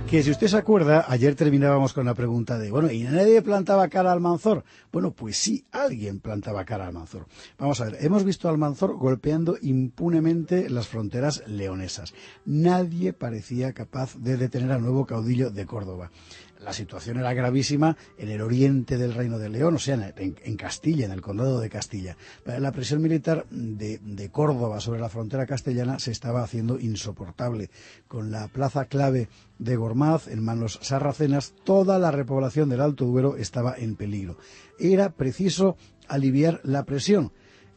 Que si usted se acuerda, ayer terminábamos con la pregunta de, bueno, ¿y nadie plantaba cara a Almanzor? Bueno, pues sí, alguien plantaba cara a Almanzor. Vamos a ver, hemos visto a Almanzor golpeando impunemente las fronteras leonesas. Nadie parecía capaz de detener al nuevo caudillo de Córdoba. La situación era gravísima en el oriente del Reino de León, o sea, en Castilla, en el condado de Castilla. La presión militar de Córdoba sobre la frontera castellana se estaba haciendo insoportable. Con la plaza clave de Gormaz en manos sarracenas, toda la repoblación del Alto Duero estaba en peligro. Era preciso aliviar la presión,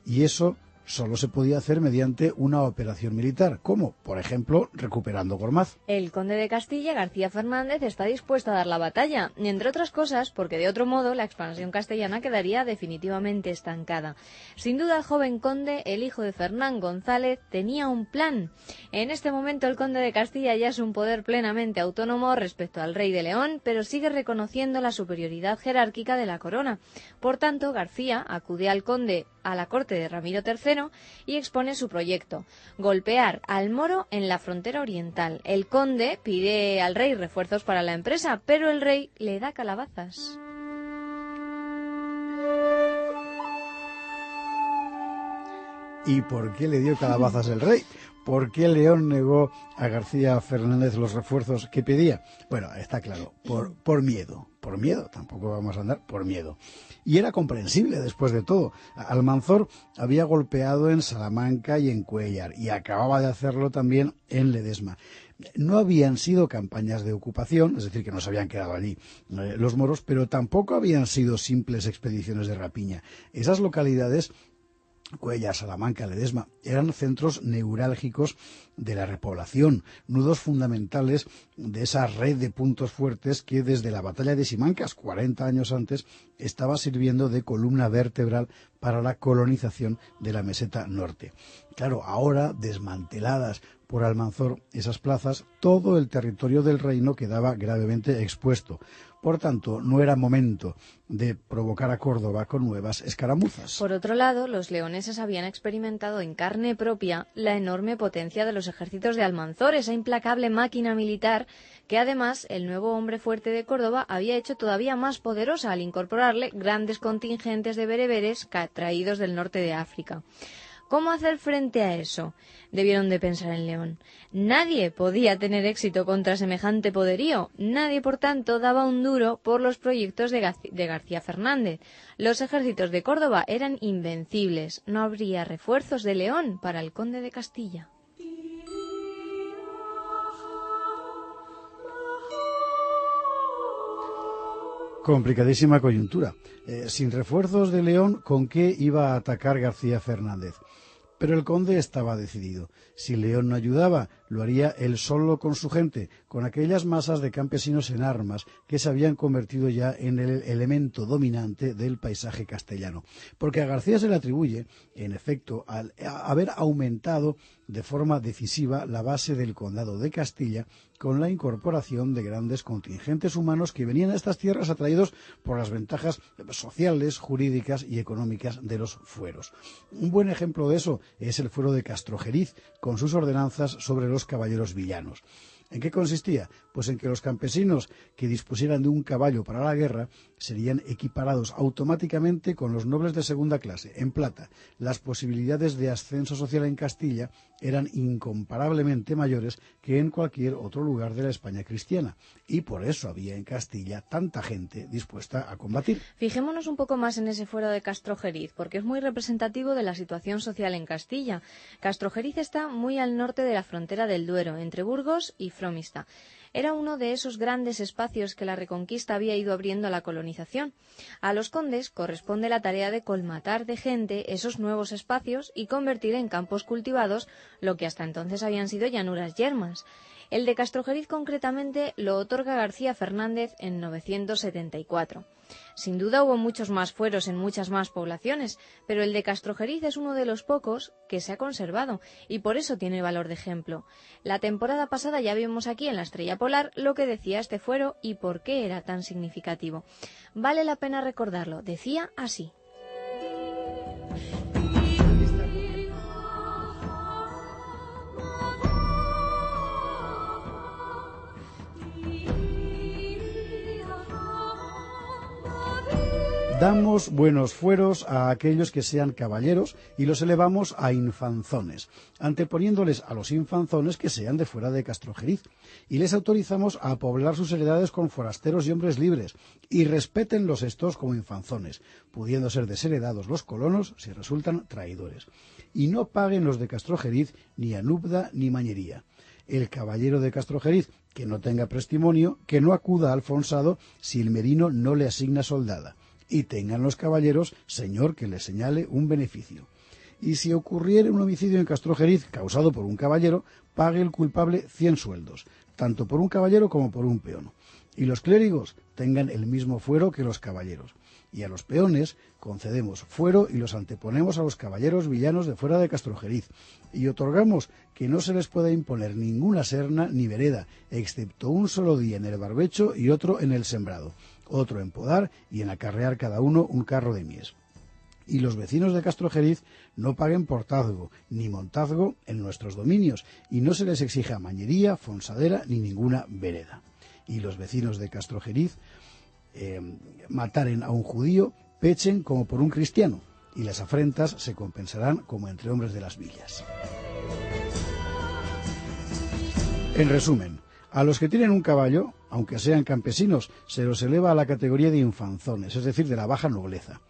y eso solo se podía hacer mediante una operación militar, como, por ejemplo, recuperando Gormaz. El conde de Castilla, García Fernández, está dispuesto a dar la batalla, y entre otras cosas porque de otro modo la expansión castellana quedaría definitivamente estancada. Sin duda el joven conde, el hijo de Fernán González, tenía un plan. En este momento el conde de Castilla ya es un poder plenamente autónomo respecto al rey de León, pero sigue reconociendo la superioridad jerárquica de la corona. Por tanto, García acude al conde a la corte de Ramiro III y expone su proyecto: golpear al moro en la frontera oriental. El conde pide al rey refuerzos para la empresa, pero el rey le da calabazas. ¿Y por qué le dio calabazas el rey? ¿Por qué León negó a García Fernández los refuerzos que pedía? Bueno, está claro, por miedo. Por miedo, tampoco vamos a andar por miedo. Y era comprensible después de todo. Almanzor había golpeado en Salamanca y en Cuéllar, y acababa de hacerlo también en Ledesma. No habían sido campañas de ocupación, es decir, que no se habían quedado allí los moros, pero tampoco habían sido simples expediciones de rapiña. Esas localidades, Cuéllar, Salamanca, Ledesma, eran centros neurálgicos de la repoblación, nudos fundamentales de esa red de puntos fuertes que desde la batalla de Simancas, 40 años antes, estaba sirviendo de columna vertebral para la colonización de la meseta norte. Claro, ahora, desmanteladas por Almanzor esas plazas, todo el territorio del reino quedaba gravemente expuesto. Por tanto, no era momento de provocar a Córdoba con nuevas escaramuzas. Por otro lado, los leoneses habían experimentado en carne propia la enorme potencia de los ejércitos de Almanzor, esa implacable máquina militar que además el nuevo hombre fuerte de Córdoba había hecho todavía más poderosa al incorporarle grandes contingentes de bereberes traídos del norte de África. ¿Cómo hacer frente a eso? Debieron de pensar en León. Nadie podía tener éxito contra semejante poderío. Nadie, por tanto, daba un duro por los proyectos de García Fernández. Los ejércitos de Córdoba eran invencibles. No habría refuerzos de León para el conde de Castilla. Complicadísima coyuntura. Sin refuerzos de León, ¿con qué iba a atacar García Fernández? Pero el conde estaba decidido. Si León no ayudaba, lo haría él solo con su gente, con aquellas masas de campesinos en armas que se habían convertido ya en el elemento dominante del paisaje castellano. Porque a García se le atribuye, en efecto, al haber aumentado de forma decisiva la base del condado de Castilla con la incorporación de grandes contingentes humanos que venían a estas tierras atraídos por las ventajas sociales, jurídicas y económicas de los fueros. Un buen ejemplo de eso es el fuero de Castrojeriz, con sus ordenanzas sobre los caballeros villanos. ¿En qué consistía? Pues en que los campesinos que dispusieran de un caballo para la guerra serían equiparados automáticamente con los nobles de segunda clase, en plata. Las posibilidades de ascenso social en Castilla eran incomparablemente mayores que en cualquier otro lugar de la España cristiana, y por eso había en Castilla tanta gente dispuesta a combatir. Fijémonos un poco más en ese fuero de Castrojeriz, porque es muy representativo de la situación social en Castilla. Castrojeriz está muy al norte de la frontera del Duero, entre Burgos y Fromista. Era uno de esos grandes espacios que la Reconquista había ido abriendo a la colonización. A los condes corresponde la tarea de colmatar de gente esos nuevos espacios y convertir en campos cultivados lo que hasta entonces habían sido llanuras yermas. El de Castrojeriz concretamente lo otorga García Fernández en 974. Sin duda hubo muchos más fueros en muchas más poblaciones, pero el de Castrojeriz es uno de los pocos que se ha conservado y por eso tiene valor de ejemplo. La temporada pasada ya vimos aquí en la Estrella Polar lo que decía este fuero y por qué era tan significativo. Vale la pena recordarlo. Decía así: Damos buenos fueros a aquellos que sean caballeros y los elevamos a infanzones, anteponiéndoles a los infanzones que sean de fuera de Castrojeriz, y les autorizamos a poblar sus heredades con forasteros y hombres libres, y respétenlos estos como infanzones, pudiendo ser desheredados los colonos si resultan traidores. Y no paguen los de Castrojeriz ni anubda ni mañería. El caballero de Castrojeriz que no tenga prestimonio, que no acuda al fonsado si el merino no le asigna soldada. Y tengan los caballeros señor que les señale un beneficio. Y si ocurriere un homicidio en Castrojeriz causado por un caballero, pague el culpable 100 sueldos, tanto por un caballero como por un peón. Y los clérigos tengan el mismo fuero que los caballeros. Y a los peones concedemos fuero y los anteponemos a los caballeros villanos de fuera de Castrojeriz. Y otorgamos que no se les pueda imponer ninguna serna ni vereda, excepto un solo día en el barbecho y otro en el sembrado, otro en podar y en acarrear cada uno un carro de mies. Y los vecinos de Castrojeriz no paguen portazgo ni montazgo en nuestros dominios, y no se les exija mañería, fonsadera ni ninguna vereda. Y los vecinos de Castrojeriz mataren a un judío, pechen como por un cristiano, y las afrentas se compensarán como entre hombres de las villas. En resumen, a los que tienen un caballo, aunque sean campesinos, se los eleva a la categoría de infanzones, es decir, de la baja nobleza.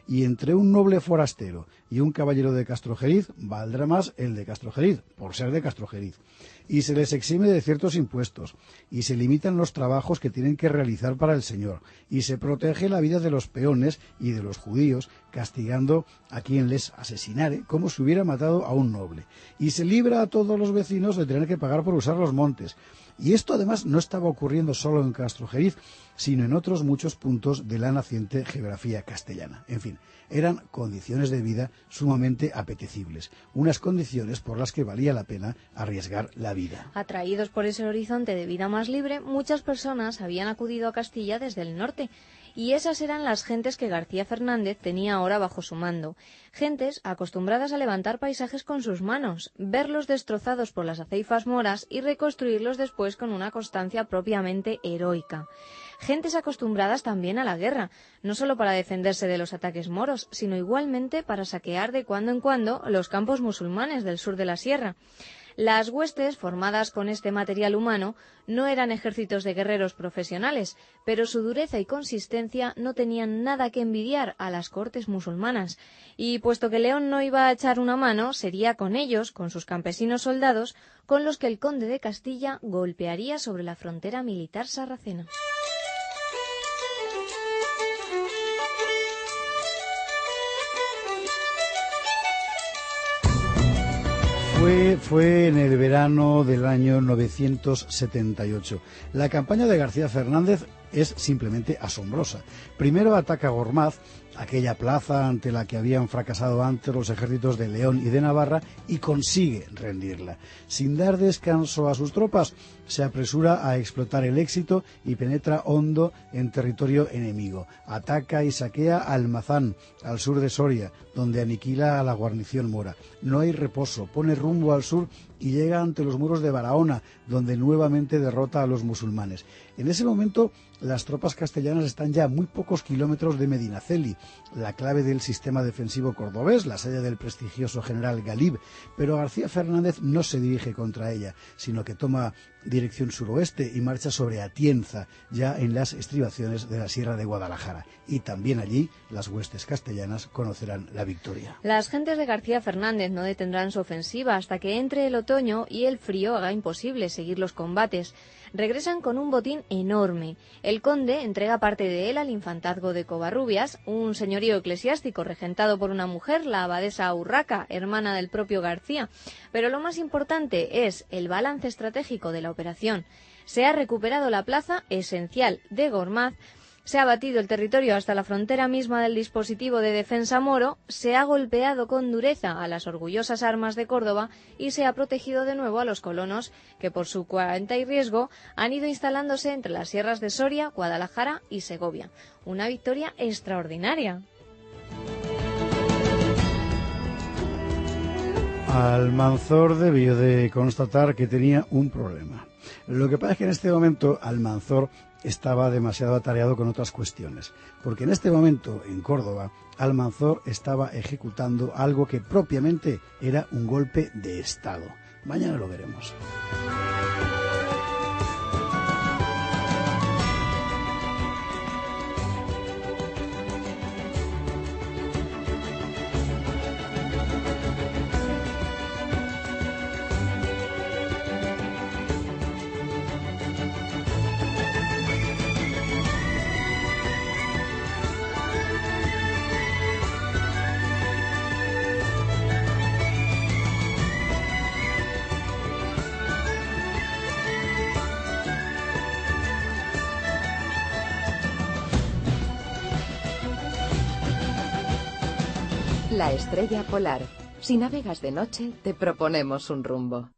Y entre un noble forastero y un caballero de Castrojeriz, valdrá más el de Castrojeriz, por ser de Castrojeriz. Y se les exime de ciertos impuestos, y se limitan los trabajos que tienen que realizar para el señor, y se protege la vida de los peones y de los judíos, castigando a quien les asesinare, como si hubiera matado a un noble. Y se libra a todos los vecinos de tener que pagar por usar los montes. Y esto además no estaba ocurriendo solo en Castrojeriz, sino en otros muchos puntos de la naciente geografía castellana. En fin, eran condiciones de vida sumamente apetecibles, unas condiciones por las que valía la pena arriesgar la vida. Atraídos por ese horizonte de vida más libre, muchas personas habían acudido a Castilla desde el norte, y esas eran las gentes que García Fernández tenía ahora bajo su mando. Gentes acostumbradas a levantar paisajes con sus manos, verlos destrozados por las aceifas moras y reconstruirlos después con una constancia propiamente heroica. Gentes acostumbradas también a la guerra, no solo para defenderse de los ataques moros, sino igualmente para saquear de cuando en cuando los campos musulmanes del sur de la sierra. Las huestes, formadas con este material humano, no eran ejércitos de guerreros profesionales, pero su dureza y consistencia no tenían nada que envidiar a las cortes musulmanas, y puesto que León no iba a echar una mano, sería con ellos, con sus campesinos soldados, con los que el conde de Castilla golpearía sobre la frontera militar sarracena. Fue en el verano del año 978. La campaña de García Fernández es simplemente asombrosa. Primero ataca Gormaz, aquella plaza ante la que habían fracasado antes los ejércitos de León y de Navarra, y consigue rendirla. Sin dar descanso a sus tropas, se apresura a explotar el éxito y penetra hondo en territorio enemigo. Ataca y saquea Almazán, al sur de Soria, donde aniquila a la guarnición mora. No hay reposo, pone rumbo al sur y llega ante los muros de Barahona, donde nuevamente derrota a los musulmanes. En ese momento, las tropas castellanas están ya a muy pocos kilómetros de Medinaceli, la clave del sistema defensivo cordobés, la sede del prestigioso general Galib, pero García Fernández no se dirige contra ella, sino que toma dirección suroeste y marcha sobre Atienza, ya en las estribaciones de la Sierra de Guadalajara. Y también allí las huestes castellanas conocerán la victoria. Las gentes de García Fernández no detendrán su ofensiva hasta que entre el otoño y el frío haga imposible seguir los combates. Regresan con un botín enorme. El conde entrega parte de él al infantazgo de Covarrubias, un señorío eclesiástico regentado por una mujer, la abadesa Urraca, hermana del propio García. Pero lo más importante es el balance estratégico de la operación. Se ha recuperado la plaza esencial de Gormaz, se ha batido el territorio hasta la frontera misma del dispositivo de defensa moro, se ha golpeado con dureza a las orgullosas armas de Córdoba y se ha protegido de nuevo a los colonos que por su cuenta y riesgo han ido instalándose entre las sierras de Soria, Guadalajara y Segovia. Una victoria extraordinaria. Almanzor debió de constatar que tenía un problema. Lo que pasa es que en este momento Almanzor estaba demasiado atareado con otras cuestiones, porque en este momento en Córdoba Almanzor estaba ejecutando algo que propiamente era un golpe de Estado. Mañana lo veremos. La estrella polar. Si navegas de noche, te proponemos un rumbo.